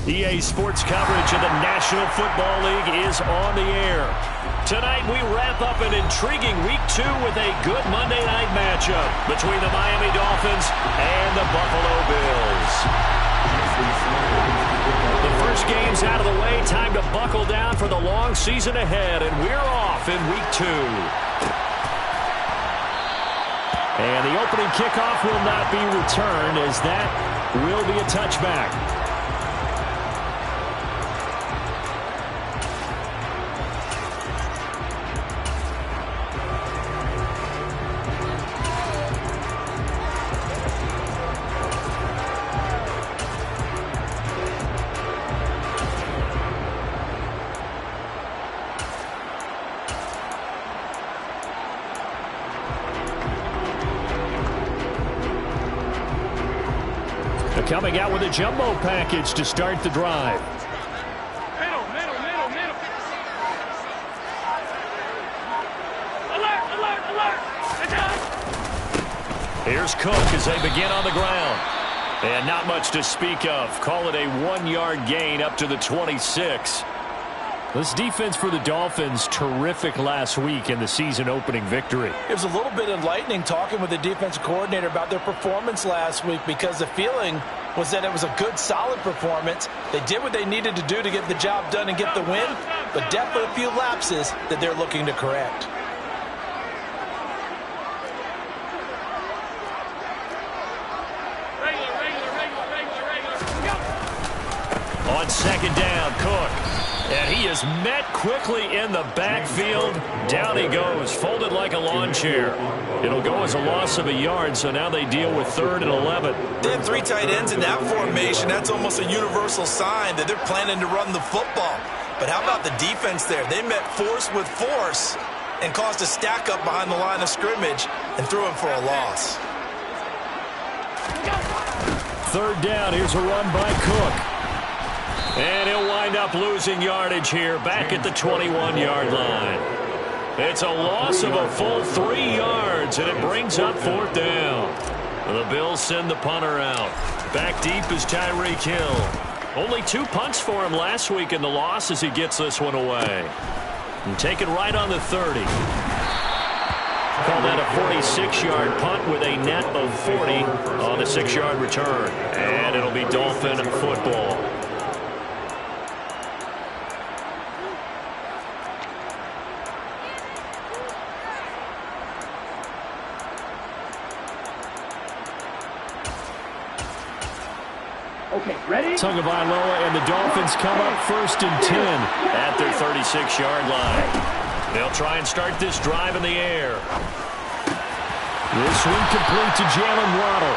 EA Sports coverage of the National Football League is on the air. Tonight we wrap up an intriguing Week 2 with a good Monday night matchup between the Miami Dolphins and the Buffalo Bills. The first game's out of the way. Time to buckle down for the long season ahead, and we're off in Week 2. And the opening kickoff will not be returned, as that will be a touchback. Coming out with a jumbo package to start the drive. Middle. Alert. Here's Cook as they begin on the ground. And not much to speak of. Call it a 1-yard gain up to the 26. This defense for the Dolphins, terrific last week in the season-opening victory. It was a little bit enlightening talking with the defensive coordinator about their performance last week, because the feeling was that it was a good, solid performance. They did what they needed to do to get the job done and get the win, but definitely a few lapses that they're looking to correct. Regular. On second down, Cook. And he is met quickly in the backfield. Down he goes, folded like a lawn chair. It'll go as a loss of a yard, so now they deal with 3rd and 11. They have 3 tight ends in that formation. That's almost a universal sign that they're planning to run the football. But how about the defense there? They met force with force and caused a stack up behind the line of scrimmage and threw him for a loss. 3rd down, here's a run by Cook. And he'll wind up losing yardage here, back at the 21-yard line. It's a loss of a full 3 yards, and it brings up 4th down. The Bills send the punter out. Back deep is Tyreek Hill. Only 2 punts for him last week in the loss as he gets this one away. And take it right on the 30. Call that a 46-yard punt with a net of 40 on the 6-yard return. And it'll be Dolphin football. Okay, ready? Tagovailoa and the Dolphins come up 1st and 10 at their 36-yard line. They'll try and start this drive in the air. This one complete to Jalen Waddle.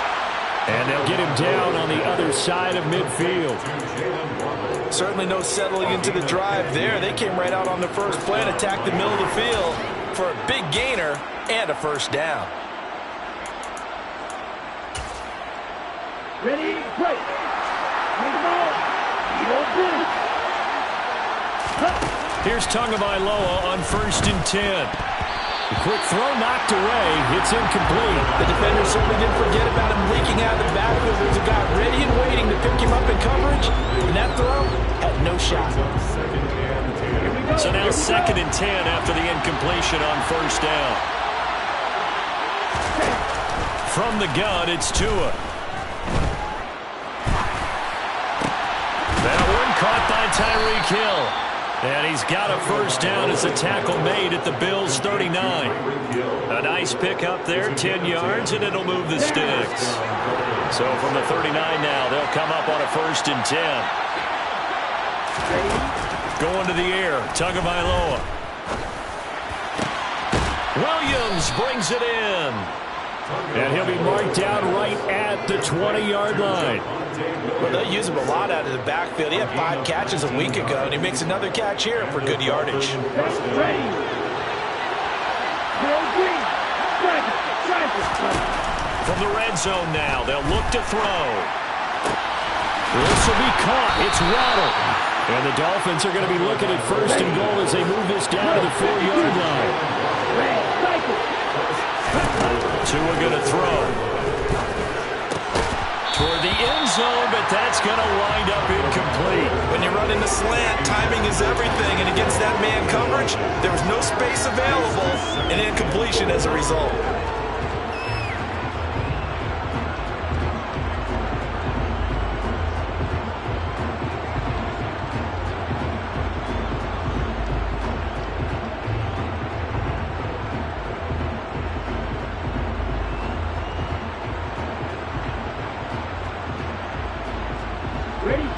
And they'll get him down on the other side of midfield. Certainly no settling into the drive there. They came right out on the first play and attacked the middle of the field for a big gainer and a 1st down. Ready, break. Here's Tagovailoa on 1st and 10. The quick throw knocked away. It's incomplete. The defender certainly didn't forget about him leaking out of the backfield. There's a guy ready and waiting to pick him up in coverage, and that throw had no shot. So now 2nd and 10 after the incompletion on 1st down. From the gun, it's Tua. That one caught by Tyreek Hill. And he's got a 1st down as a tackle made at the Bills' 39. A nice pickup there, 10 yards, and it'll move the sticks. So from the 39 now, they'll come up on a 1st and 10. Going to the air, Tagovailoa. Williams brings it in. And he'll be marked down right at the 20-yard line. Well, they'll use him a lot out of the backfield. He had 5 catches a week ago, and he makes another catch here for good yardage. From the red zone now, they'll look to throw. This will be caught. It's Waddle. And the Dolphins are going to be looking at 1st and goal as they move this down to the 4-yard line. Tua going to throw. toward the end zone, but that's going to wind up incomplete. When you run into slant, timing is everything, and against that man coverage, there was no space available, and incompletion as a result.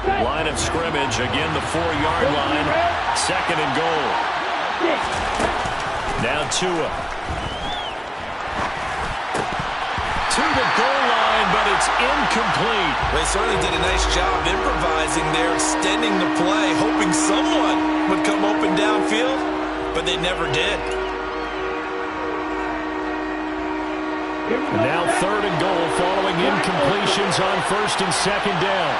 Line of scrimmage, again the 4-yard line. Second and goal. Now Tua. To the goal line, but it's incomplete. They certainly did a nice job improvising there, extending the play, hoping someone would come open downfield, but they never did. And now third and goal following incompletions on first and second down.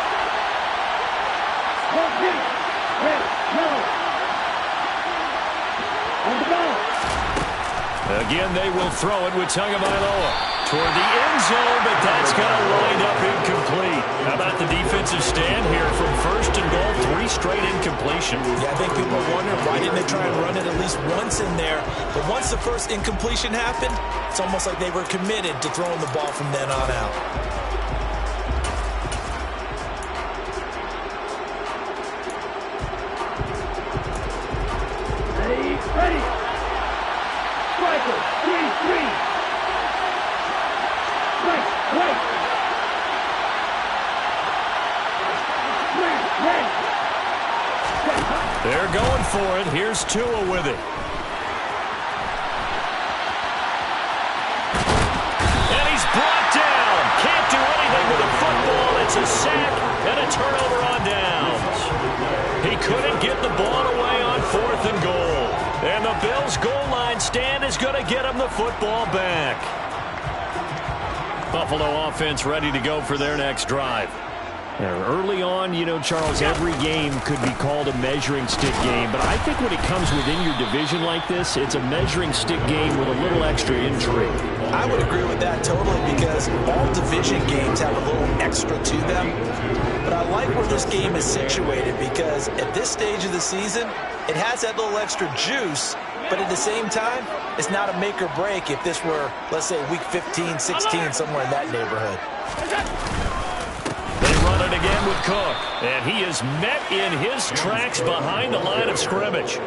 Again, they will throw it with Tagovailoa toward the end zone, but that's going to wind up incomplete. How about the defensive stand here from first and goal, 3 straight incompletions. Yeah, I think people are wondering why didn't they try and run it at least once in there. But once the first incompletion happened, it's almost like they were committed to throwing the ball from then on out. Ready. Striker, 3-3. Right. They're going for it. Here's Tua with it. And he's brought down. Can't do anything with a football. It's a sack and a turnover on downs. He couldn't get the ball away on fourth and goal. And the Bills' goal line stand is going to get him the football back. Buffalo offense ready to go for their next drive. Early on, you know, Charles, every game could be called a measuring stick game. But I think when it comes within your division like this, it's a measuring stick game with a little extra intrigue. I would agree with that totally because all division games have a little extra to them. But I like where this game is situated because at this stage of the season, it has that little extra juice. But at the same time, it's not a make or break if this were, let's say, week 15, 16, somewhere in that neighborhood. They run it again with Cook, and he is met in his tracks behind the line of scrimmage.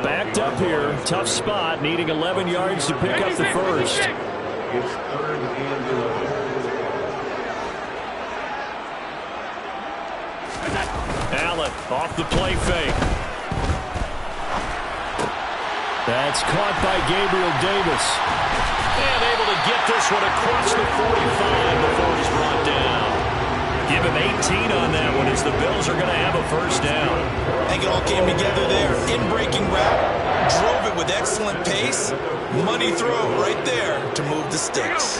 Backed up here, tough spot, needing 11 yards to pick up the first. Allen off the play fake. That's caught by Gabriel Davis. And able to get this one across the 45 before he's brought down. Give him 18 on that one as the Bills are going to have a first down. I think it all came together there. In-breaking route, drove it with excellent pace. Money throw right there to move the sticks.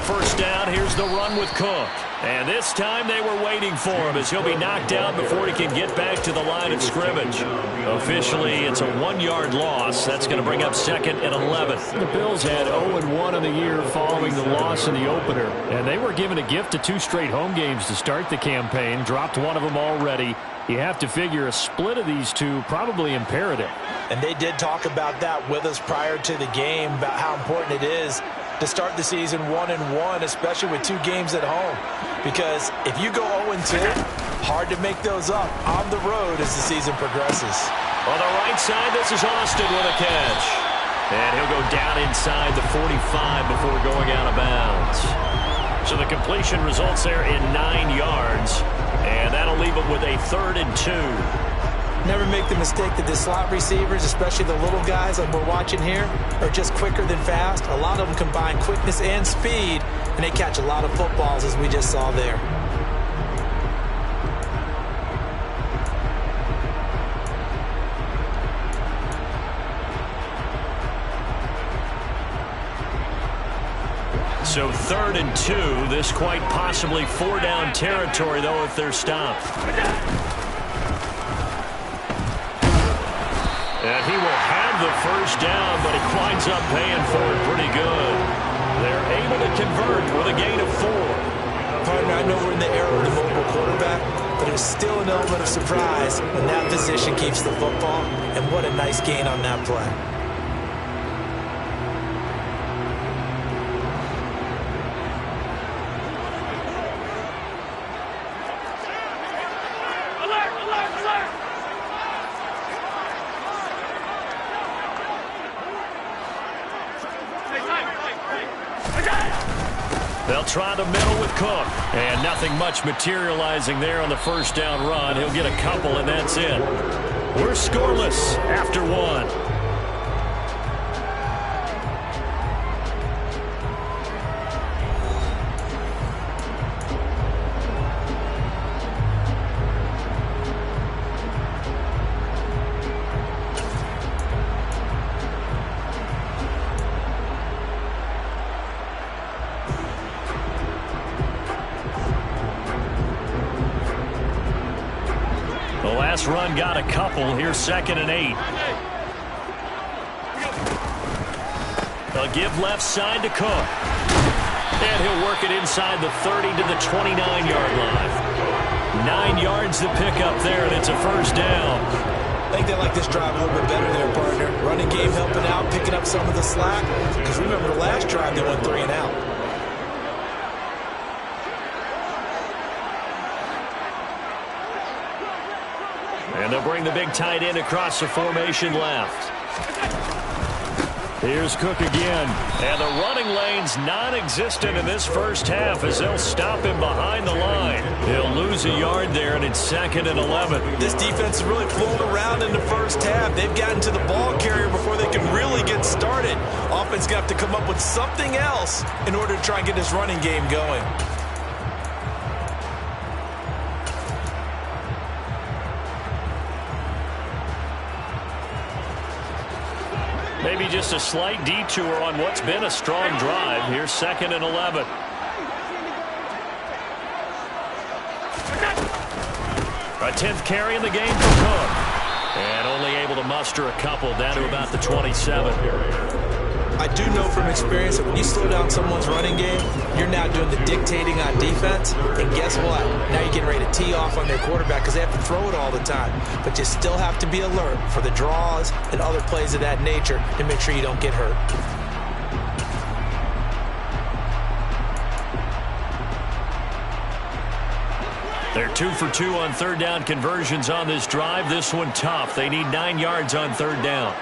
First down, here's the run with Cook. And this time they were waiting for him as he'll be knocked down before he can get back to the line of scrimmage. Officially, it's a 1-yard loss. That's going to bring up second and 11. The Bills had 0-1 on the year following the loss in the opener. And they were given a gift of 2 straight home games to start the campaign. Dropped one of them already. You have to figure a split of these two probably imperative. And they did talk about that with us prior to the game, about how important it is to start the season 1-1, especially with 2 games at home. Because if you go 0-2, hard to make those up on the road as the season progresses. On the right side, this is Austin with a catch. And he'll go down inside the 45 before going out of bounds. So the completion results there in 9 yards. And that'll leave him with a 3rd and 2. Never make the mistake that the slot receivers, especially the little guys like we're watching here, are just quicker than fast. A lot of them combine quickness and speed, and they catch a lot of footballs, as we just saw there. So 3rd and 2. This quite possibly 4-down territory, though, if they're stopped. And he will have the first down, but he winds up paying for it pretty good. They're able to convert with a gain of 4. Partner, I know we're in the era of the mobile quarterback, but there's still an element of surprise when that position keeps the football, and what a nice gain on that play. They'll try the middle with Cook. And nothing much materializing there on the first down run. He'll get a couple, and that's it. We're scoreless after one. The last run got a couple. Here's 2nd and 8. They'll give left side to Cook. And he'll work it inside the 30 to the 29-yard line. 9 yards to pick up there, and it's a first down. I think they like this drive a little bit better there, partner. Running game helping out, picking up some of the slack. Because remember the last drive, they went 3 and out. And they'll bring the big tight end across the formation left. Here's Cook again. And the running lane's non-existent in this first half as they'll stop him behind the line. He'll lose a yard there, and it's 2nd and 11. This defense is really flown around in the first half. They've gotten to the ball carrier before they can really get started. Offense going to have to come up with something else in order to try and get this running game going. Maybe just a slight detour on what's been a strong drive. Here's 2nd and 11. A 10th carry in the game for Cook. And only able to muster a couple down to about the 27. I do know from experience that when you slow down someone's running game, you're now doing the dictating on defense. And guess what? Now you're getting ready to tee off on their quarterback because they have to throw it all the time. But you still have to be alert for the draws and other plays of that nature to make sure you don't get hurt. They're 2 for 2 on third down conversions on this drive. This one tough. They need 9 yards on third down.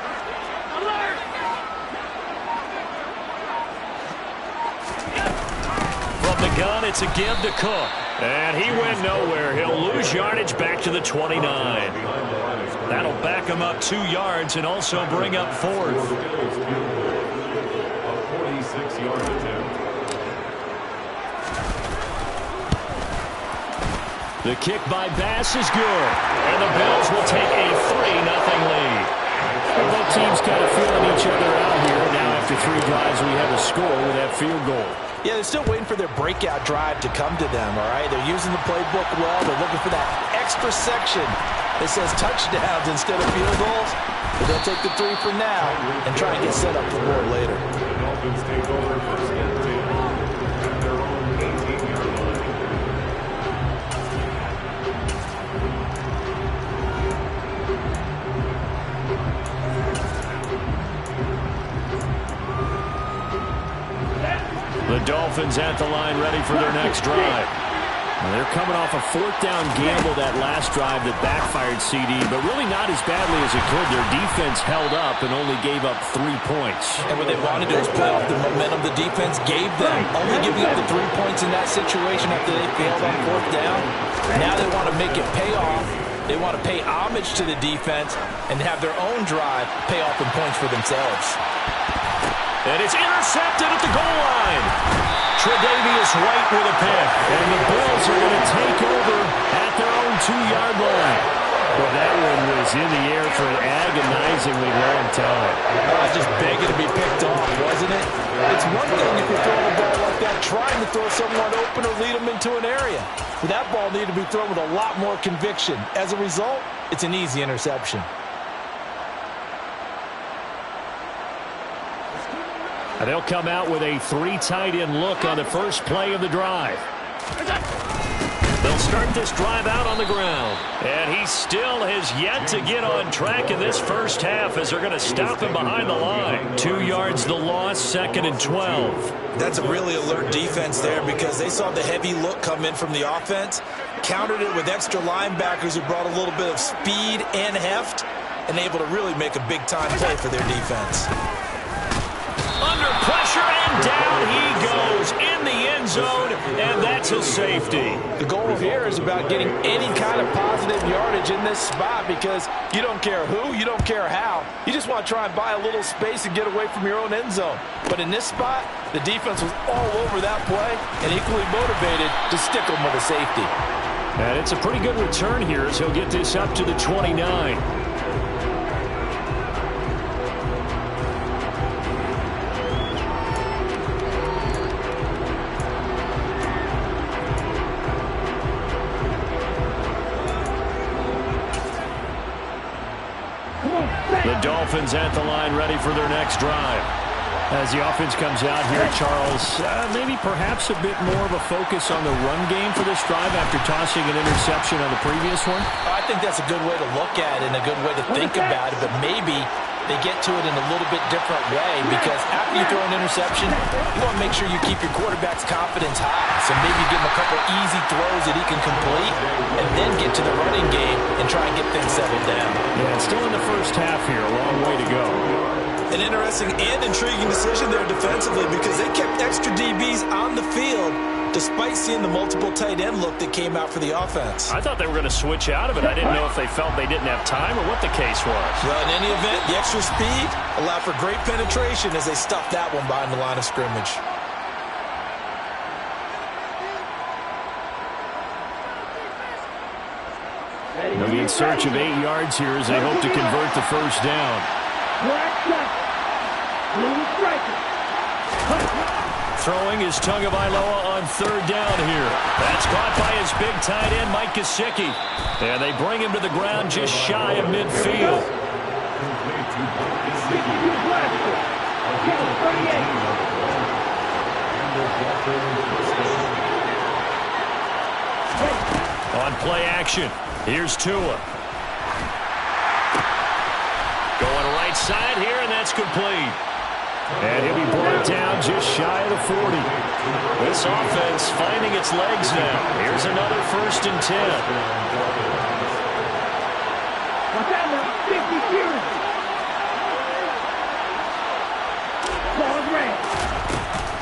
From the gun, it's a give to Cook. And he went nowhere. He'll lose yardage back to the 29. That'll back him up 2 yards and also bring up 4th. The kick by Bass is good. And the Bills will take a 3-0 lead. Well, both teams kind of feeling each other out here. Now after 3 drives, we have a score with that field goal. Yeah, they're still waiting for their breakout drive to come to them, all right? They're using the playbook well. They're looking for that extra section that says touchdowns instead of field goals. But they'll take the 3 for now and try and get set up for more later. Dolphins take over first and 10 at their own 18-yard line. The Dolphins at the line ready for their next drive. They're coming off a 4th down gamble that last drive that backfired CD, but really not as badly as it could. Their defense held up and only gave up 3 points. And what they wanted to do was play off the momentum the defense gave them. Only giving up the 3 points in that situation after they failed on 4th down. Now they want to make it pay off. They want to pay homage to the defense and have their own drive pay off in points for themselves. And it's intercepted at the goal line. Tre'Davious White with a pick. And the Bills are going to take over at their own 2-yard line. Well, that one was in the air for an agonizingly long time. Just begging to be picked off, wasn't it? It's one thing if you're throwing a ball like that, trying to throw someone open or lead them into an area. But that ball needed to be thrown with a lot more conviction. As a result, it's an easy interception. And they'll come out with a 3 tight end look on the first play of the drive. They'll start this drive out on the ground. And he still has yet to get on track in this first half as they're going to stop him behind the line. 2 yards the loss, 2nd and 12. That's a really alert defense there because they saw the heavy look come in from the offense, countered it with extra linebackers who brought a little bit of speed and heft, and able to really make a big-time play for their defense. Under pressure, and down he goes in the end zone, and that's a safety. The goal here is about getting any kind of positive yardage in this spot because you don't care who, you don't care how. You just want to try and buy a little space and get away from your own end zone. But in this spot, the defense was all over that play and equally motivated to stick them with a safety. And it's a pretty good return here as he'll get this up to the 29. The Dolphins at the line ready for their next drive. As the offense comes out here, Charles, maybe perhaps a bit more of a focus on the run game for this drive after tossing an interception on the previous one? I think that's a good way to look at it and a good way to think about it, but maybe they get to it in a little bit different way because after you throw an interception, you want to make sure you keep your quarterback's confidence high. So maybe give him a couple easy throws that he can complete and then get to the running game and try and get things settled down. Yeah, still in the first half here, a long way to go. An interesting and intriguing decision there defensively because they kept extra DBs on the field despite seeing the multiple tight end look that came out for the offense. I thought they were going to switch out of it. I didn't know if they felt they didn't have time or what the case was. Well, in any event, the extra speed allowed for great penetration as they stuffed that one behind the line of scrimmage. They'll be in search of 8 yards here as they hope to convert the first down. Throwing is Tagovailoa on 3rd down here. That's caught by his big tight end, Mike Gesicki. And they bring him to the ground just shy of midfield. On play action, here's Tua. Going right side here, and that's complete. And he'll be brought down just shy of the 40. This offense finding its legs now. Here's another 1st and 10.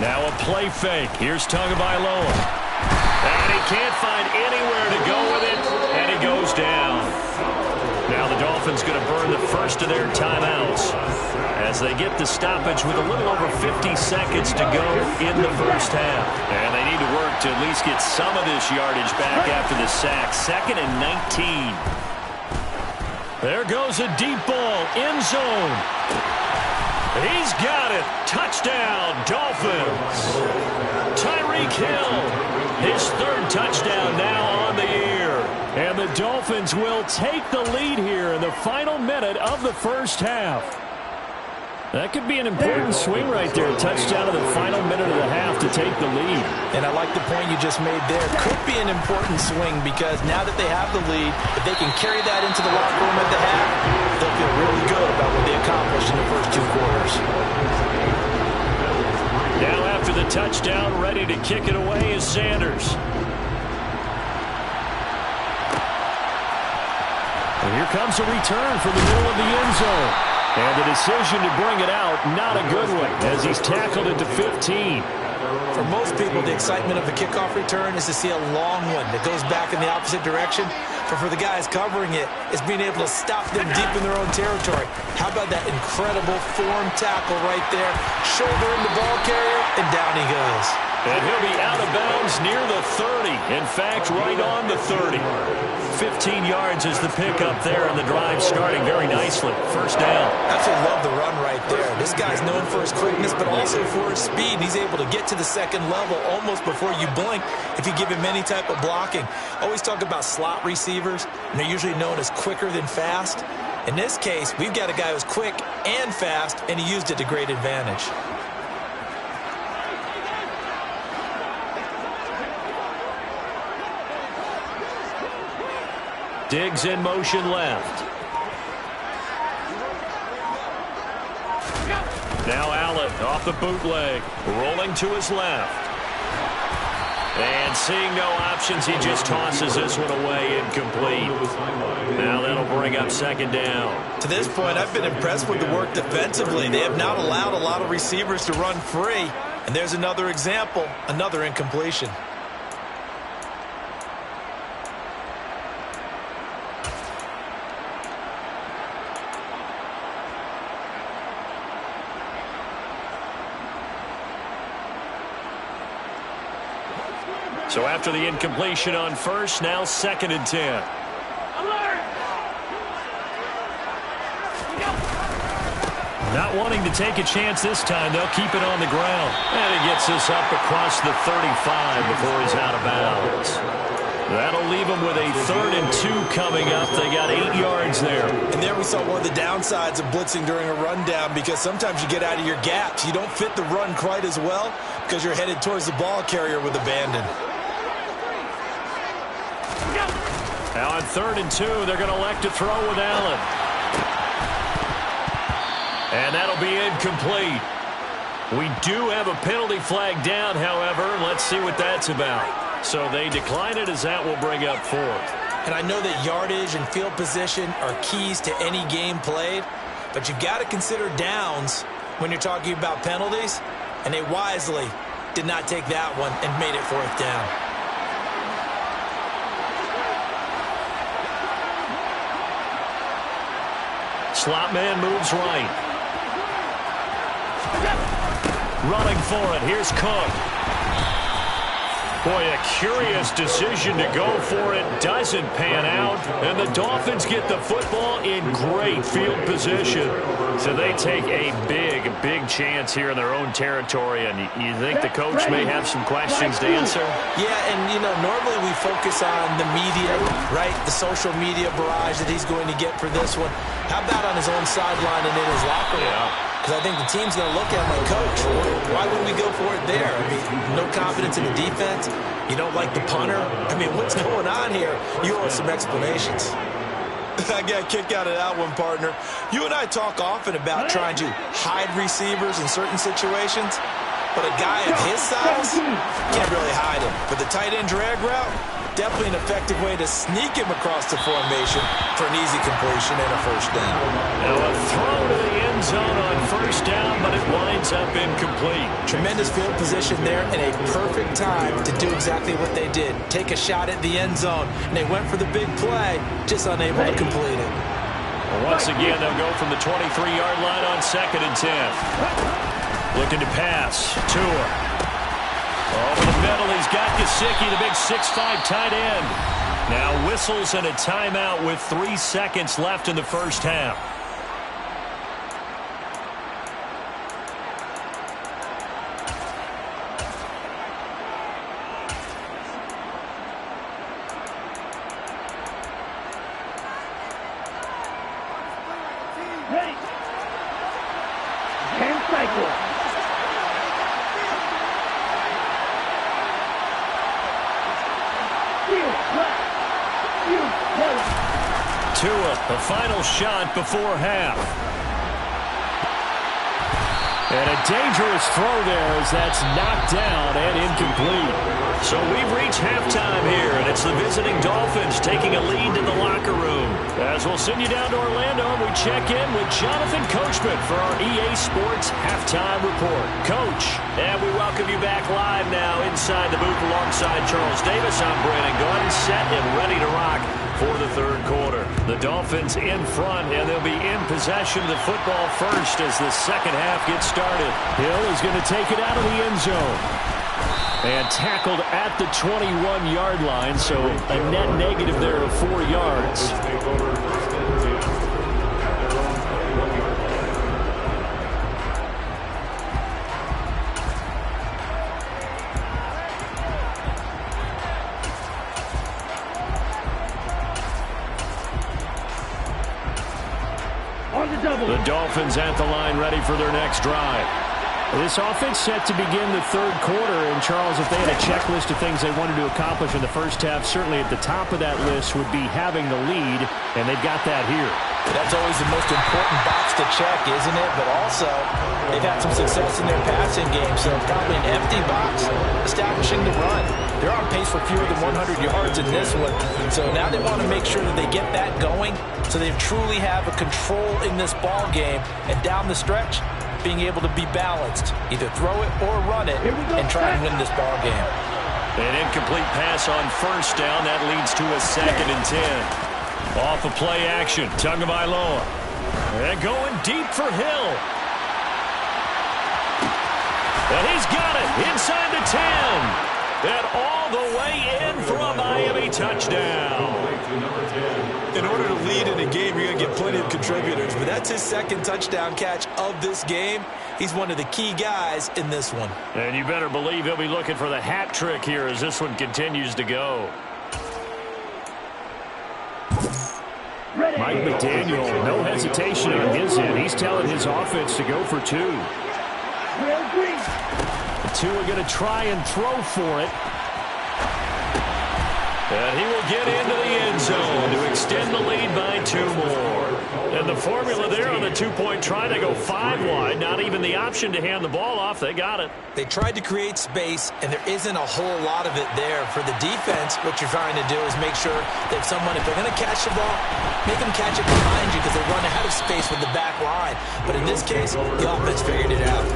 Now a play fake. Here's Tagovailoa. And he can't find anywhere to go with it, and he goes down. Now the Dolphins going to burn the first of their timeouts as they get the stoppage with a little over 50 seconds to go in the first half. And they need to work to at least get some of this yardage back after the sack. 2nd and 19. There goes a deep ball, end zone. He's got it. Touchdown, Dolphins. Tyreek Hill, his 3rd touchdown now on the year. And the Dolphins will take the lead here in the final minute of the first half. That could be an important swing right there. Touchdown in the final minute of the half to take the lead. And I like the point you just made there. Could be an important swing because now that they have the lead, if they can carry that into the locker room at the half, they'll feel really good about what they accomplished in the first 2 quarters. Now after the touchdown, ready to kick it away is Sanders. And here comes a return from the middle of the end zone. And the decision to bring it out, not a good one, as he's tackled it to 15. For most people, the excitement of the kickoff return is to see a long one that goes back in the opposite direction. But for the guys covering it, it's being able to stop them deep in their own territory. How about that incredible form tackle right there? Shoulder in the ball carrier, and down he goes. And he'll be out of bounds near the 30. In fact, right on the 30. 15 yards is the pickup there, and the drive starting very nicely. First down. Absolutely love the run right there. This guy's known for his quickness, but also for his speed. He's able to get to the 2nd level almost before you blink if you give him any type of blocking. Always talk about slot receivers, and they're usually known as quicker than fast. In this case, we've got a guy who's quick and fast, and he used it to great advantage. Diggs in motion left. Now Allen off the bootleg, rolling to his left. And seeing no options, he just tosses this one away incomplete. Now that'll bring up second down. To this point, I've been impressed with the work defensively. They have not allowed a lot of receivers to run free. And there's another example, another incompletion. So after the incompletion on first, now 2nd and 10. Not wanting to take a chance this time, they'll keep it on the ground. And he gets this up across the 35 before he's out of bounds. That'll leave him with a 3rd and 2 coming up. They got 8 yards there. And there we saw one of the downsides of blitzing during a rundown, because sometimes you get out of your gaps. You don't fit the run quite as well because you're headed towards the ball carrier with abandon. Now on 3rd and 2, they're going to elect to throw with Allen. And that'll be incomplete. We do have a penalty flag down, however. Let's see what that's about. So they decline it, as that will bring up 4th. And I know that yardage and field position are keys to any game played, but you've got to consider downs when you're talking about penalties, and they wisely did not take that one and made it 4th down. Slot man moves right. Running for it. Here's Cook. Boy, a curious decision to go for it. Doesn't pan out. And the Dolphins get the football in great field position. So they take a big chance here in their own territory. And you think the coach may have some questions to answer? Yeah, and, you know, normally we focus on the media, right? The social media barrage that he's going to get for this one. How about on his own sideline and in his locker room? Yeah. Because I think the team's going to look at him like, Coach, why would we go for it there? I mean, no confidence in the defense. You don't like the punter. I mean, what's going on here? You owe us some explanations. I got a kick out of that one, partner. You and I talk often about trying to hide receivers in certain situations, but a guy of his size can't really hide him. But the tight end drag route, definitely an effective way to sneak him across the formation for an easy completion and a 1st down. Now a throw to the end zone on 1st down, but it winds up incomplete. Tremendous field position there and a perfect time to do exactly what they did. Take a shot at the end zone, and they went for the big play, just unable to complete it. Well, once again, they'll go from the 23-yard line on 2nd and 10. Looking to pass. Tua. Over the middle, he's got Gesicki, the big 6'5" tight end. Now whistles and a timeout with 3 seconds left in the 1st half. Ready. And cycle. Tua, the final shot before half. And a dangerous throw there as that's knocked down and incomplete. So we've reached halftime here, and it's the visiting Dolphins taking a lead to the locker room. As we'll send you down to Orlando, and we check in with Jonathan Coachman for our EA Sports Halftime Report. Coach, and we welcome you back live now inside the booth alongside Charles Davis. I'm Brandon Gaudin, set and ready to rock for the 3rd quarter. The Dolphins in front, and they'll be in possession of the football first as the 2nd half gets started. Hill is going to take it out of the end zone. And tackled at the 21-yard line, so a net negative there of 4 yards. The Dolphins at the line ready for their next drive. This offense set to begin the third quarter. And, Charles, if they had a checklist of things they wanted to accomplish in the first half, certainly at the top of that list would be having the lead, and they've got that here. That's always the most important box to check, isn't it? But also, they've had some success in their passing game, so probably an empty box establishing the run. They're on pace for fewer than 100 yards in this one, so now they want to make sure that they get that going so they truly have a control in this ball game, and down the stretch, being able to be balanced, either throw it or run it, and try and win this ball game. An incomplete pass on first down. That leads to a 2nd and 10. Off of play action, Tagovailoa. And going deep for Hill. And he's got it inside the 10. And all the way in for a Miami touchdown. In order to lead in a game, you're going to get plenty of contributors. But that's his 2nd touchdown catch of this game. He's one of the key guys in this one. And you better believe he'll be looking for the hat trick here as this one continues to go. Mike McDaniel, no hesitation on his end. He's telling his offense to go for 2. The 2 are going to try and throw for it. And he will get into the end zone to extend the lead by 2 more. And the formula there on the 2-point try, they go 5 wide. Not even the option to hand the ball off. They got it. They tried to create space, and there isn't a whole lot of it there. For the defense, what you're trying to do is make sure that someone, if they're going to catch the ball, make them catch it behind you because they run out of space with the back line. But in this case, the offense figured it out.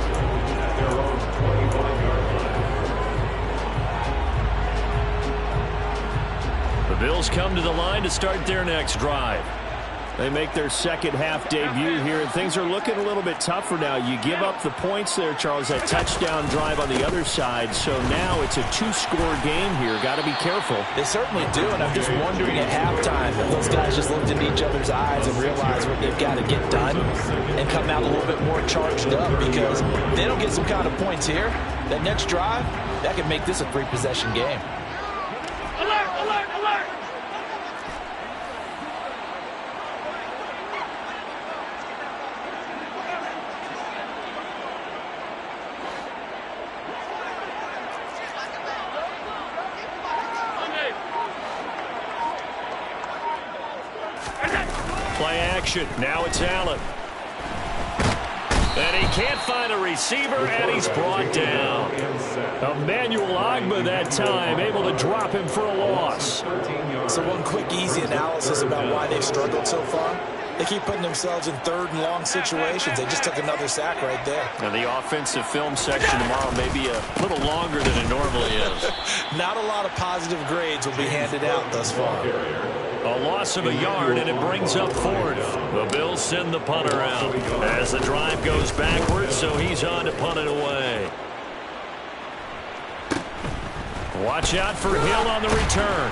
The Bills come to the line to start their next drive. They make their second half debut here, and things are looking a little bit tougher now. You give up the points there, Charles, that touchdown drive on the other side. So now it's a 2-score game here. Got to be careful. They certainly do, and I'm just wondering at halftime if those guys just looked into each other's eyes and realized what they've got to get done and come out a little bit more charged up, because if they don't get some kind of points here, that next drive, that could make this a 3-possession game. Alert, alert, alert! Play action. Now it's Allen. And he can't find a receiver, and he's brought down. Emmanuel Ogbah that time, able to drop him for a loss. So one quick, easy analysis about why they've struggled so far. They keep putting themselves in 3rd and long situations. They just took another sack right there. And the offensive film section tomorrow may be a little longer than it normally is. Not a lot of positive grades will be handed out thus far. A loss of a yard, and it brings up 4th. The Bills send the punter out as the drive goes backwards, so he's on to punt it away. Watch out for Hill on the return.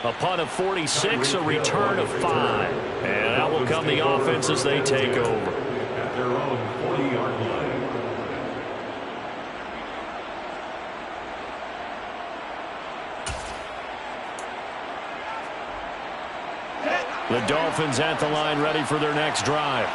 A punt of 46, a return of 5. And out will come the offense as they take over. At their own 40-yard line. The Dolphins at the line ready for their next drive.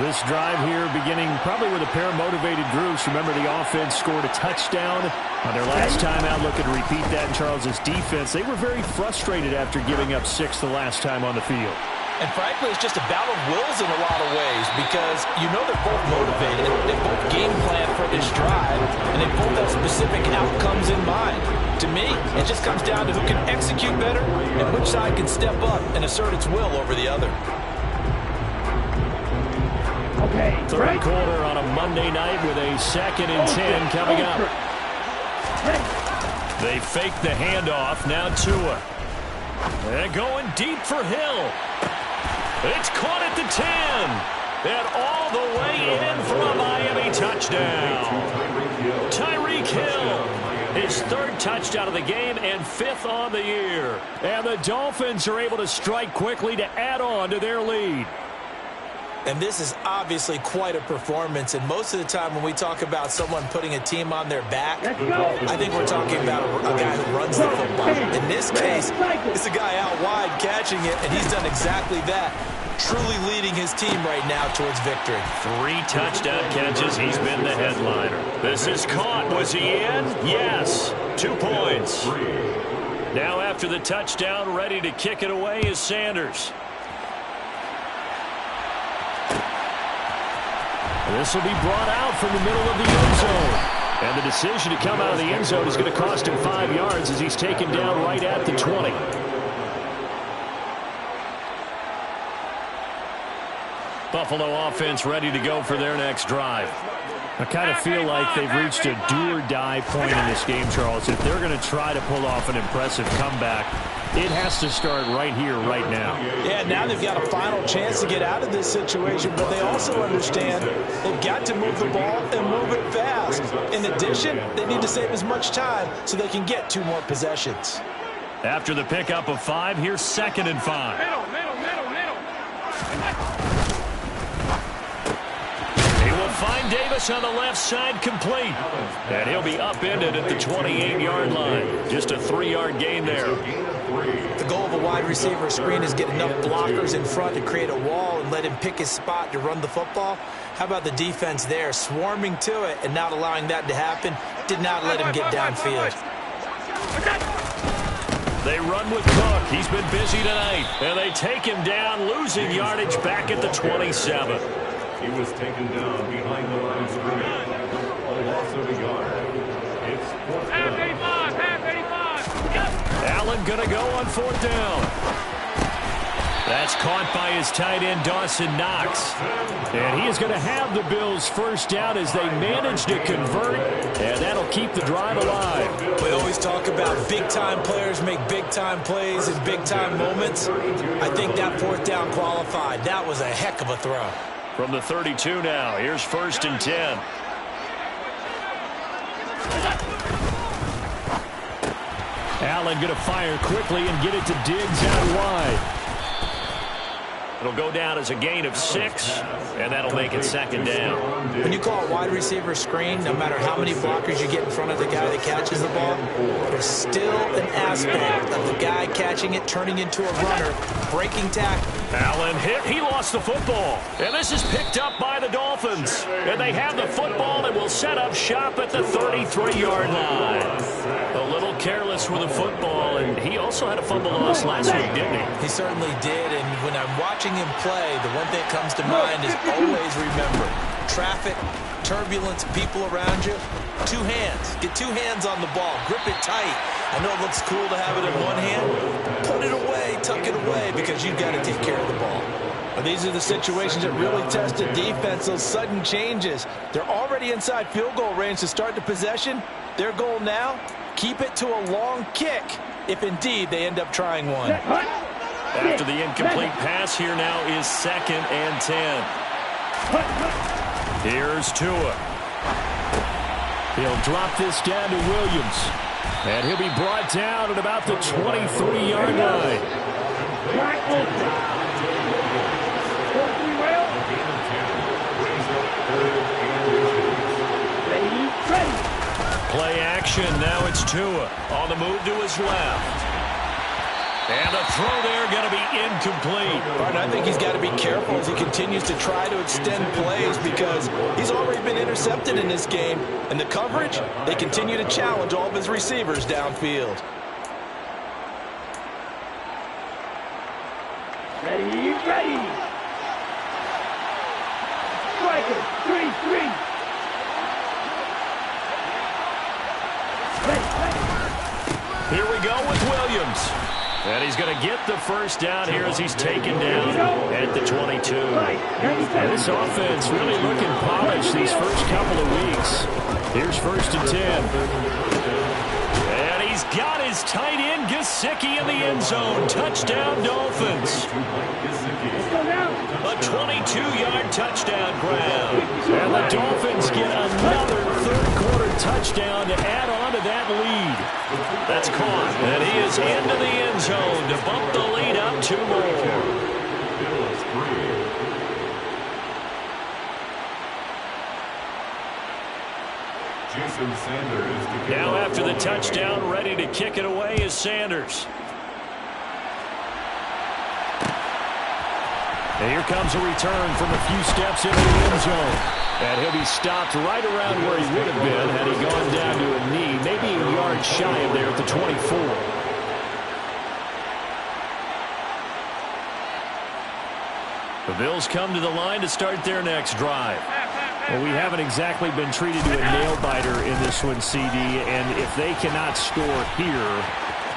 This drive here beginning probably with a pair of motivated groups. Remember, the offense scored a touchdown on their last time out. Looking to repeat that in Charles's defense. They were very frustrated after giving up 6 the last time on the field. And frankly, it's just a battle of wills in a lot of ways, because you know they're both motivated. They both game plan for this drive, and they both have specific outcomes in mind. To me, it just comes down to who can execute better and which side can step up and assert its will over the other. Okay, Third quarter on a Monday night with a 2nd and 10 coming up. They fake the handoff. Now Tua. They're going deep for Hill. It's caught at the 10. And all the way in for a Miami touchdown. Tyreek Hill, his 3rd touchdown of the game and 5th on the year. And the Dolphins are able to strike quickly to add on to their lead. And this is obviously quite a performance. And most of the time when we talk about someone putting a team on their back, I think we're talking about a guy who runs the football. In this case, it's a guy out wide catching it, and he's done exactly that. truly leading his team right now towards victory. 3 touchdown catches. He's been the headliner. This is caught. Was he in? Yes. 2 points. Now after the touchdown, ready to kick it away is Sanders. This will be brought out from the middle of the end zone. And the decision to come out of the end zone is going to cost him 5 yards as he's taken down right at the 20. Buffalo offense ready to go for their next drive. I kind of feel like they've reached a do-or-die point in this game, Charles. If they're going to try to pull off an impressive comeback, it has to start right here, right now. Yeah, now they've got a final chance to get out of this situation, but they also understand they've got to move the ball and move it fast. In addition, they need to save as much time so they can get 2 more possessions. After the pickup of 5, here's 2nd and 5. Middle. Find Davis on the left side, complete. And he'll be upended at the 28-yard line. Just a 3-yard gain there. The goal of a wide receiver screen is get enough blockers in front to create a wall and let him pick his spot to run the football. How about the defense there, swarming to it and not allowing that to happen? Did not let him get downfield. They run with Cook. He's been busy tonight. And they take him down, losing yardage back at the 27. He was taken down behind the line of scrimmage. A loss of a yard. It's 4th down. Half 85. Allen going to go on 4th down. That's caught by his tight end, Dawson Knox. And he is going to have the Bills' first down as they manage to convert. And that'll keep the drive alive. We always talk about big-time players make big-time plays in big-time moments. I think that 4th down qualified. That was a heck of a throw. From the 32 now, here's 1st and 10. Allen going to fire quickly and get it to Diggs out wide. It'll go down as a gain of 6, and that'll make it 2nd down. When you call a wide receiver screen, no matter how many blockers you get in front of the guy that catches the ball, there's still an aspect of the guy catching it, turning into a runner, breaking tackle. Allen hit. He lost the football. And this is picked up by the Dolphins. And they have the football and will set up shop at the 33-yard line. A little careless with the football, and he also had a fumble loss last week, didn't he? He certainly did, and when I'm watching him play, the one thing that comes to mind is always remember, traffic, turbulence, people around you, 2 hands. Get 2 hands on the ball. Grip it tight. I know it looks cool to have it in one hand. Put it away, tuck it away, because you've got to take care of the ball. Well, these are the situations that really test a defense, those sudden changes. They're already inside field goal range to start the possession. Their goal now, keep it to a long kick, if indeed they end up trying one. After the incomplete pass, here now is 2nd and 10. Here's Tua. He'll drop this down to Williams. And he'll be brought down at about the 23-yard line. Play action. Now it's Tua on the move to his left. And the throw there going to be incomplete. Right, I think he's got to be careful as he continues to try to extend plays because he's already been intercepted in this game. And the coverage, they continue to challenge all of his receivers downfield. Ready. Striker, 3-3. Here we go with Williams. And he's going to get the first down here as he's taken down at the 22. And this offense really looking polished these first couple of weeks. Here's 1st and 10. And he's got his tight end, Gesicki, in the end zone. Touchdown, Dolphins. A 22-yard touchdown grab. And the Dolphins get another third-quarter touchdown to add on to that lead. That's caught. And he is into the end zone to bump the lead up 2 more. Now after the touchdown, ready to kick it away is Sanders. And here comes a return from a few steps into the end zone. And he'll be stopped right around where he would have been had he gone down to a knee, maybe a yard shy of there at the 24. The Bills come to the line to start their next drive. Well, we haven't exactly been treated to a nail-biter in this one, CD, and if they cannot score here,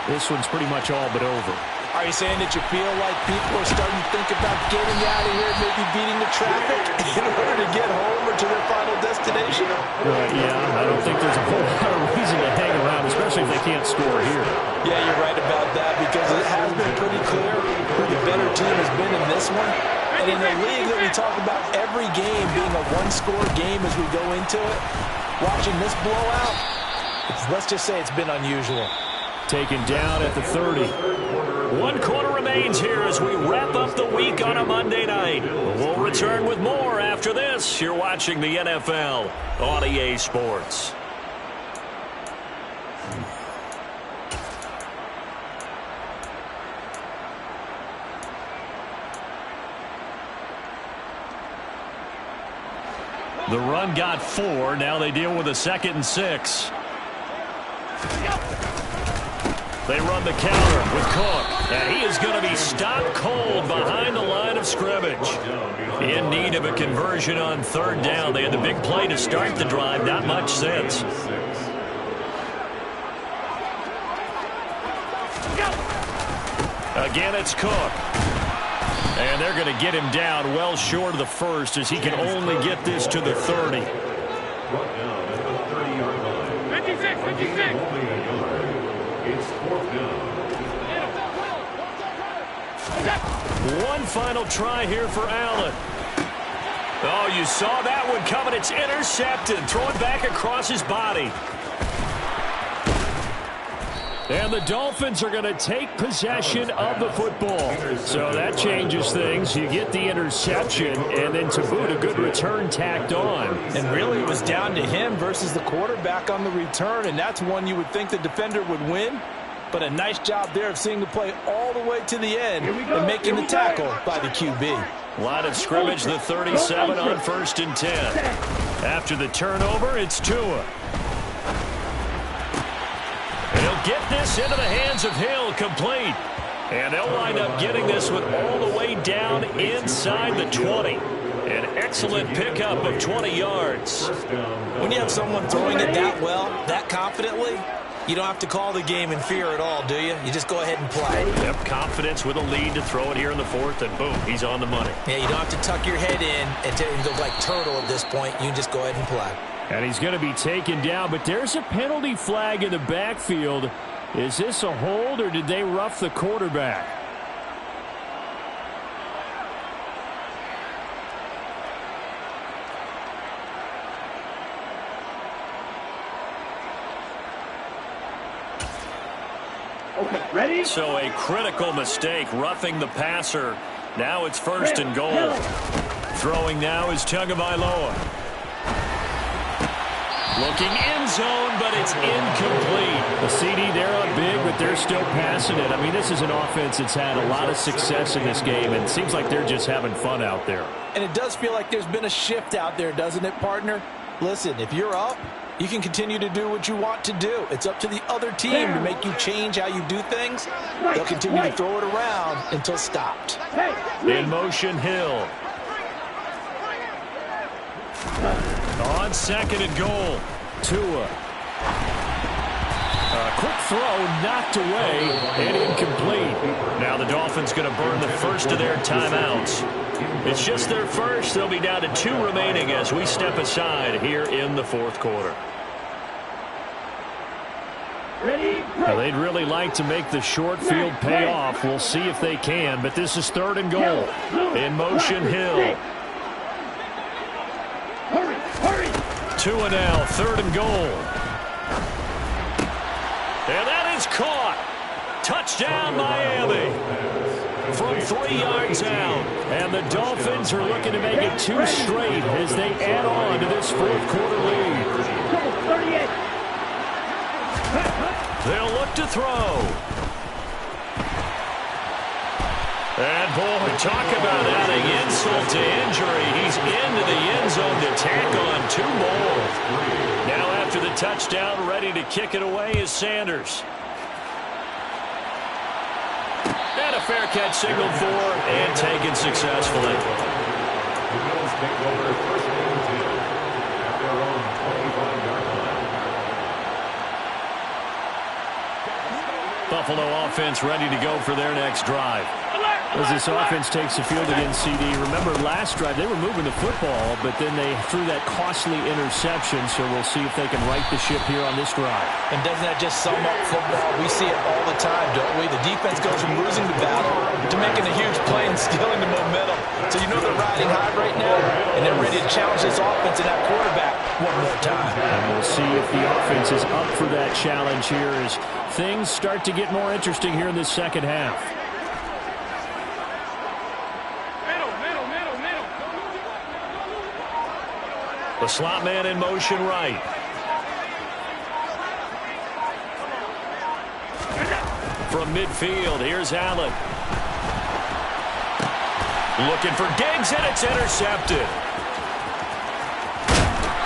this one's pretty much all but over. Are you saying that you feel like people are starting to think about getting out of here, maybe beating the traffic in order to get home or to their final destination? Yeah, I don't think there's a whole lot of reason to hang around, especially if they can't score here. Yeah, you're right about that because it has been pretty clear who the better team has been in this one. And in a league that we talk about every game being a one-score game as we go into it, watching this blowout, let's just say it's been unusual. Taken down at the 30. 1 quarter remains here as we wrap up the week on a Monday night. We'll return with more after this. You're watching the NFL on EA Sports. The run got 4. Now they deal with a 2nd and 6. They run the counter with Cook, and he is going to be stopped cold behind the line of scrimmage. In need of a conversion on 3rd down. They had the big play to start the drive, not much since. Again, it's Cook. And they're going to get him down well short of the 1st as he can only get this to the 30. 56, 56. It's 4th down. One final try here for Allen. Oh, you saw that one coming. It's intercepted. Throw it back across his body. And the Dolphins are going to take possession of the football. So that changes things. You get the interception, and then to boot, a good return tacked on. And really, it was down to him versus the quarterback on the return, and that's one you would think the defender would win. But a nice job there of seeing the play all the way to the end and making the tackle by the QB. Line of scrimmage, the 37 on 1st and 10. After the turnover, it's Tua. He'll get this into the hands of Hill, complete. And they'll wind up getting this one all the way down inside the 20. An excellent pickup of 20 yards. When you have someone throwing it that well, that confidently, you don't have to call the game in fear at all, do you? You just go ahead and play. Yep, confidence with a lead to throw it here in the 4th, and boom, he's on the money. Yeah, you don't have to tuck your head in and go like turtle at this point. You can just go ahead and play. And he's going to be taken down, but there's a penalty flag in the backfield. Is this a hold, or did they rough the quarterback? Okay, ready? So a critical mistake, roughing the passer. Now it's 1st and goal. Throwing now is Tagovailoa. Looking end zone, but it's incomplete. The CD, they're up big, but they're still passing it. I mean, this is an offense that's had a lot of success in this game, and it seems like they're just having fun out there. And it does feel like there's been a shift out there, doesn't it, partner? Listen, if you're up, you can continue to do what you want to do. It's up to the other team to make you change how you do things. They'll continue to throw it around until stopped. In motion, Hill. On 2nd and goal, Tua. A quick throw knocked away and incomplete. Now the Dolphins going to burn the first of their timeouts. It's just their first. They'll be down to 2 remaining as we step aside here in the 4th quarter. Ready? Now, they'd really like to make the short field pay off. We'll see if they can, but this is 3rd and goal. In motion, Hill. Hurry, hurry. Tua now, 3rd and goal. And that is caught. Touchdown, Miami. From 3 yards out. And the Dolphins are looking to make it 2 straight as they add on to this 4th quarter lead. 38. They'll look to throw. And boy, talk about adding insult to injury. He's into the end zone to tack on 2 more. Now after the touchdown, ready to kick it away is Sanders. And a fair catch signaled for and taken successfully. The Bills take over first and 10 at their own 25-yard line. Buffalo offense ready to go for their next drive. As this offense takes the field against CD, remember last drive they were moving the football, but then they threw that costly interception, so we'll see if they can right the ship here on this drive. And doesn't that just sum up football? We see it all the time, don't we? The defense goes from losing the battle to making a huge play and stealing the momentum. So you know they're riding high right now, and they're ready to challenge this offense and that quarterback one more time. And we'll see if the offense is up for that challenge here as things start to get more interesting here in this second half. The slot man in motion right. From midfield, here's Allen. Looking for Diggs, and it's intercepted.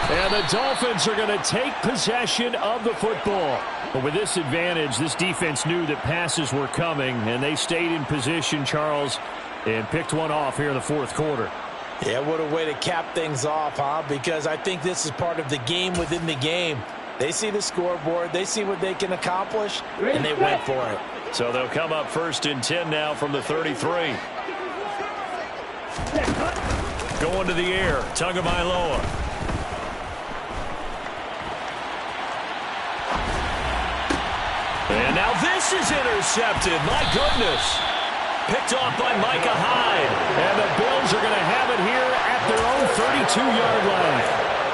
And the Dolphins are going to take possession of the football. But with this advantage, this defense knew that passes were coming, and they stayed in position, Charles, and picked one off here in the fourth quarter. Yeah, what a way to cap things off, huh? Because I think this is part of the game within the game. They see the scoreboard, they see what they can accomplish, and they went for it. So they'll come up first and 10 now from the 33. Going to the air, Tagovailoa. And now this is intercepted. My goodness. Picked off by Micah Hyde. And the Bills are going to have it here at their own 32-yard line.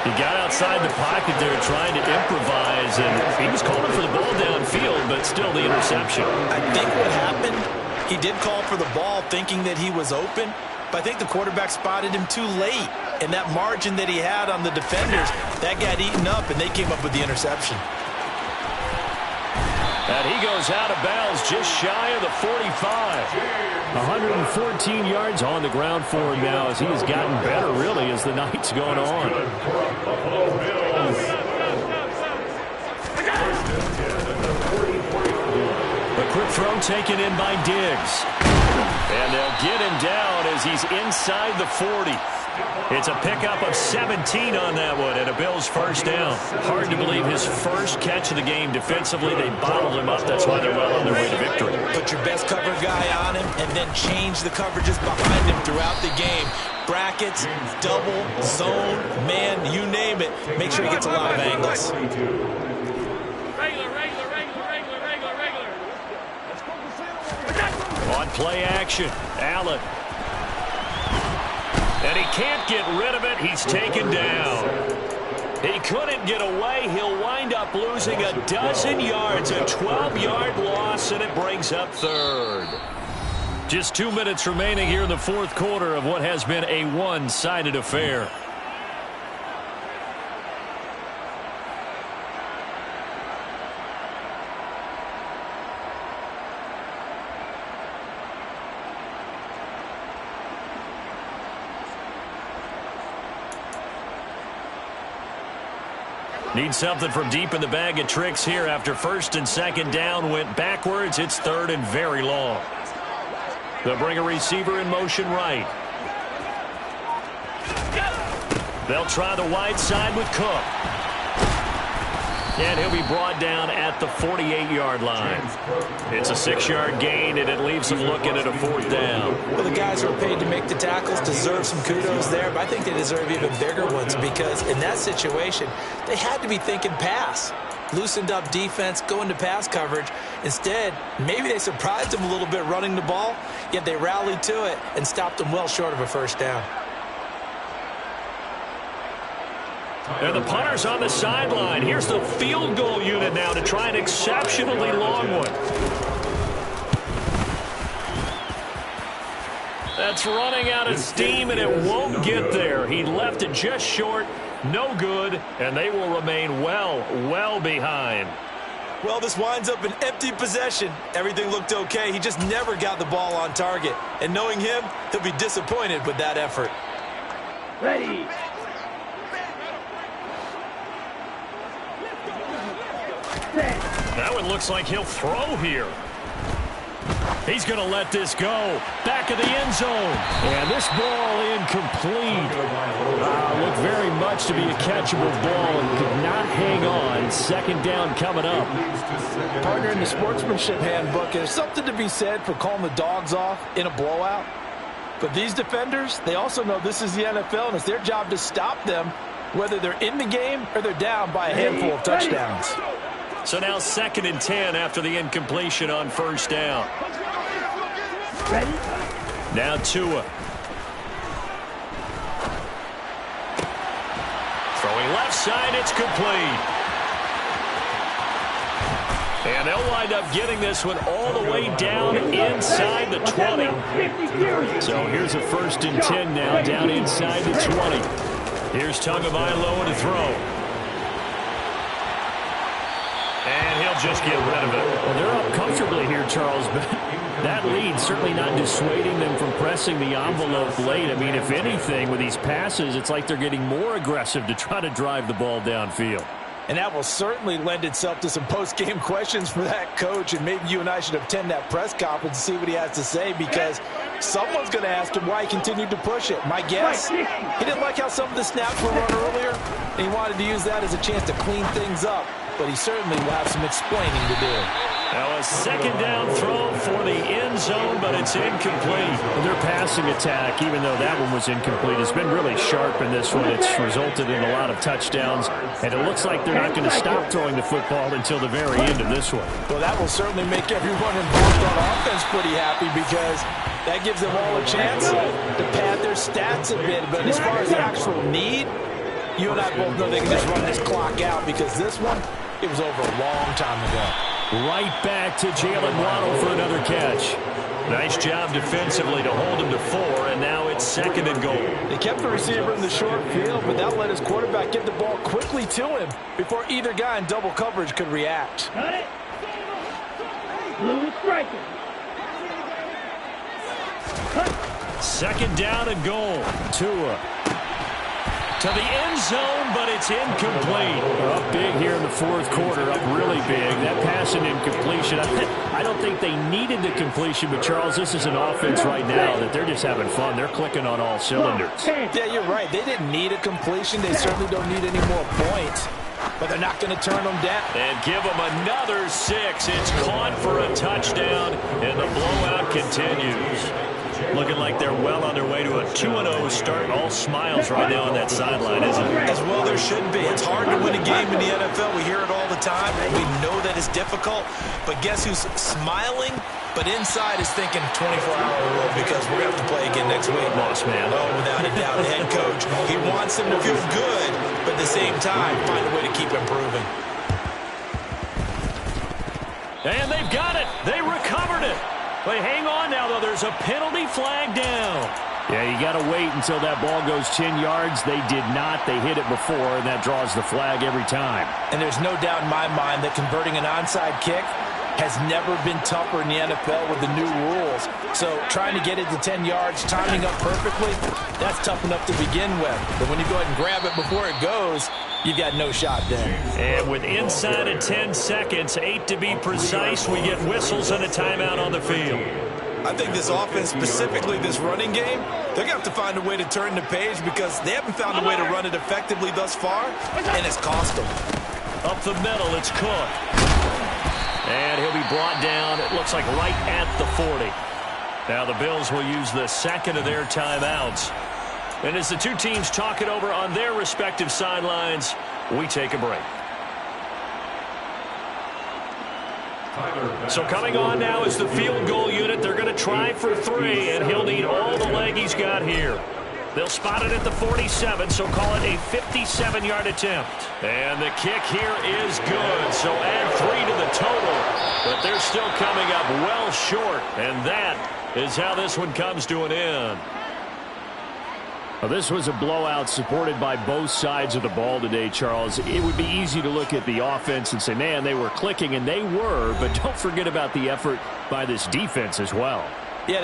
He got outside the pocket there trying to improvise, and he was calling for the ball downfield, but still the interception. I think what happened, he did call for the ball thinking that he was open, but I think the quarterback spotted him too late. And that margin that he had on the defenders, that got eaten up, and they came up with the interception. And he goes out of bounds just shy of the 45. 114 yards on the ground for him now as he has gotten better, really, as the night's gone on. A quick throw taken in by Diggs. And they'll get him down as he's inside the 40. It's a pickup of 17 on that one and a Bills first down. Hard to believe his first catch of the game defensively. They bottled him up. That's why they're well on their way to victory. Put your best cover guy on him and then change the coverages behind him throughout the game. Brackets, double, zone, man, you name it. Make sure he gets a lot of angles. On play action, Allen. And he can't get rid of it. He's taken down. He couldn't get away. He'll wind up losing a dozen yards, a 12-yard loss, and it brings up third. Just 2 minutes remaining here in the fourth quarter of what has been a one-sided affair. Need something from deep in the bag of tricks here after first and second down went backwards. It's third and very long. They'll bring a receiver in motion right. They'll try the wide side with Cook. And he'll be brought down at the 48-yard line. It's a 6-yard gain, and it leaves them looking at a fourth down. Well, the guys who are paid to make the tackles deserve some kudos there, but I think they deserve even bigger ones because in that situation, they had to be thinking pass. Loosened up defense, going to pass coverage. Instead, maybe they surprised them a little bit running the ball, yet they rallied to it and stopped them well short of a first down. And the punter's on the sideline. Here's the field goal unit now to try an exceptionally long one. That's running out of steam, and it won't get there. He left it just short, no good, and they will remain well behind. Well, this winds up an empty possession. Everything looked okay. He just never got the ball on target. And knowing him, he'll be disappointed with that effort. Ready. That one looks like he'll throw here. He's going to let this go. Back of the end zone. And this ball incomplete. Looked very much to be a catchable ball and could not hang on. Second down coming up. Partner, in the sportsmanship handbook, there's something to be said for calling the dogs off in a blowout. But these defenders, they also know this is the NFL, and it's their job to stop them, whether they're in the game or they're down by a handful of touchdowns. So now 2nd and 10 after the incompletion on first down. Ready. Now Tua. Throwing left side, it's complete. And they'll wind up getting this one all the way down inside the 20. So here's a 1st and 10 now, down inside the 20. Here's Tagovailoa to throw. And he'll just get rid of it. Well, they're up comfortably here, Charles, but that lead certainly not dissuading them from pressing the envelope late. I mean, if anything, with these passes, it's like they're getting more aggressive to try to drive the ball downfield. And that will certainly lend itself to some post-game questions for that coach, and maybe you and I should attend that press conference and see what he has to say, because someone's going to ask him why he continued to push it. My guess, he didn't like how some of the snaps were run earlier, and he wanted to use that as a chance to clean things up. But he certainly will have some explaining to do. Now a 2nd down throw for the end zone, but it's incomplete. Their passing attack, even though that one was incomplete, has been really sharp in this one. It's resulted in a lot of touchdowns, and it looks like they're not going to stop throwing the football until the very end of this one. Well, that will certainly make everyone involved on offense pretty happy, because that gives them all a chance to pad their stats a bit. But as far as the actual need, you and I both know they can just run this clock out, because this one, it was over a long time ago. Right back to Jalen Waddle for another catch. Nice job defensively to hold him to 4, and now it's 2nd and goal. They kept the receiver in the short field, but that let his quarterback get the ball quickly to him before either guy in double coverage could react. Got it. Blue striker. 2nd down and goal. Tua to the end zone, but it's incomplete. Up big here in the 4th quarter, up really big. That pass and incompletion, I don't think they needed the completion, but Charles, this is an offense right now that they're just having fun. They're clicking on all cylinders. Yeah, you're right. They didn't need a completion. They certainly don't need any more points, but they're not going to turn them down. And give them another 6. It's caught for a touchdown, and the blowout continues. Looking like they're well on their way to a 2-0 start. All smiles right now on that sideline, isn't it? As well there should be. It's hard to win a game in the NFL. We hear it all the time. We know that it's difficult. But guess who's smiling? But inside is thinking 24-hour rule, because we're going to have to play again next week. Boss man. Oh, without a doubt. The head coach, he wants them to feel good, but at the same time, find a way to keep improving. And they've got it. They recovered it. But hang on now, though. There's a penalty flag down. Yeah, you got to wait until that ball goes 10 yards. They did not. They hit it before, and that draws the flag every time. And there's no doubt in my mind that converting an onside kick has never been tougher in the NFL with the new rules. So trying to get it to 10 yards, timing up perfectly, that's tough enough to begin with. But when you go ahead and grab it before it goes, you've got no shot there. And with inside of 10 seconds, 8 to be precise, we get whistles and a timeout on the field. I think this offense, specifically this running game, they're going to have to find a way to turn the page, because they haven't found a way to run it effectively thus far, and it's cost them. Up the middle, it's Cook. And he'll be brought down, it looks like right at the 40. Now the Bills will use the 2nd of their timeouts. And as the two teams talk it over on their respective sidelines, we take a break. So coming on now is the field goal unit. They're going to try for 3, and he'll need all the leg he's got here. They'll spot it at the 47, so call it a 57-yard attempt. And the kick here is good, so add 3 to the total. But they're still coming up well short, and that is how this one comes to an end. Well, this was a blowout supported by both sides of the ball today, Charles. It would be easy to look at the offense and say, man, they were clicking, and they were, but don't forget about the effort by this defense as well. Yeah,